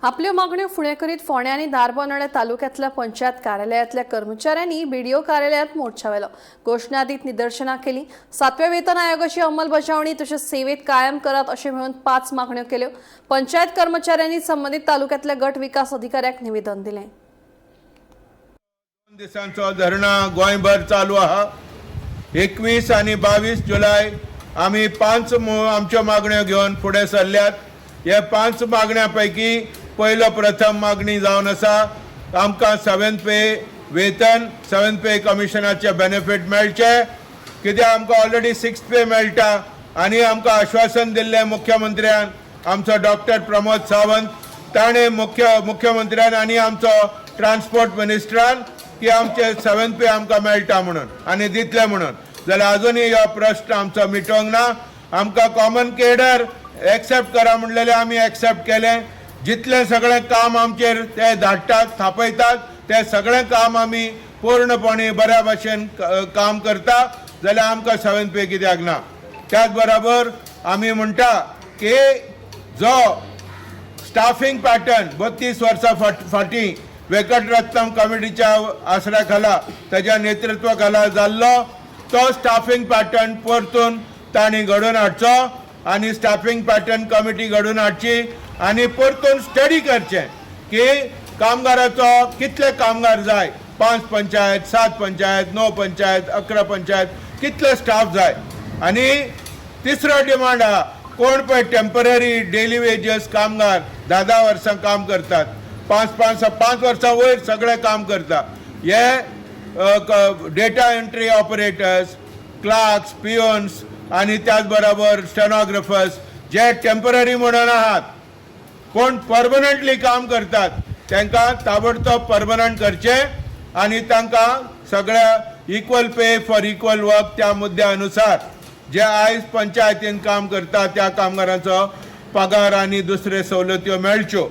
आपल्यो मागण्यो फुडें करीत फोंड्या आनी दारबांदोड्या तालुक्यांतल्या पंचायत कार्यालयांतल्या कर्मचाऱ्यांनी बीडीओ कार्यालयांत मोर्चा व्हेलो। घोषणा दीत निदर्शनां केली। 7व्या वेतन आयोगाची अंमलबजावणी तशेंच सेवेत कायम करात अशें म्हणून 5 मागण्यो केल्यो। पंचायत कर्मचाऱ्यांनी संबंधित तालुक्यांतल्या गट विकास अधिकाऱ्याक निवेदन दिलें। 2 दिसांचो धरणा गोंयभर चालू आहा। 21 आनी 22 जुलय आमी 5 आमच्यो मागण्यो घेवन फुडें सरल्यात। हे 5 मागण्यां पैकी पयलो प्रथम मागणी जावन आसा आमकां 7th पे वेतन 7th पे कमिशनाचे बेनिफिट मेळचे, कित्याक आमकां ऑलरेडी 6th पे मेळटा आनी आमकां आश्वासन दिल्लें मुख्यमंत्र्यान आमचो डॉक्टर प्रमोद सावंत ताणें मुख्यमंत्र्यान आनी आमचो ट्रान्सपोर्ट मिनिस्टरान की आमचे 7th पे आमकां मेळटा म्हणून आनी दितले म्हणून, जाल्यार अजुनूय हो प्रश्न आमचो मिटोवंक ना। आमकां कॉमन केडर एक्सेप्ट करा म्हणलेले आमी एक्सेप्ट केलें। जितलें सगळें काम आमचेर ते धाडटात थापयतात तें सगळें काम आमी पूर्णपणी बऱ्या भाशेन काम करता, जाल्यार आमकां 7th पे कित्याक ना। त्याच बरोबर आमी म्हणटा की जो स्टाफिंग पॅटर्न 32 वर्सां फाटीं वेंकटरत्नम कमिटीच्या आसऱ्या खाला ताच्या नेतृत्वा खाला जाल्लो तो स्टाफिंग पॅटर्न परतून तांणी घडोवन हाडचो आनी स्टाफिंग पॅटर्न कमिटी घडोवन हाडची आनी परतून स्टडी करचें की कामगाराचो कितले कामगार जाय, 5 पंचायत, 7 पंचायत, 9 पंचायत, 11 पंचायत, कितले स्टाफ जाय। आनी तिसरो डिमांड आहा, कोण पळय टेम्पररी डेली वेजेस कामगार 10 वर्सां काम करतात, 5 वर्सां वयर सगळे काम करता, हे डेटा एंट्री ऑपरेटर्स, क्लार्क्स, पिओन्स आनी त्याच बरोबर स्टेनोग्राफर्स जे टेम्पररी म्हणून आहात, कोण परमनंटली काम करतात तांकां ताबडतोब परमनंट करचें आनी तांकां सगळ्या equal pay for equal work त्या मुद्द्या अनुसार जे आयज पंचायतीन काम करता त्या कामगारांचो पगार आनी दुसरे सवलत्यो मेळच्यो।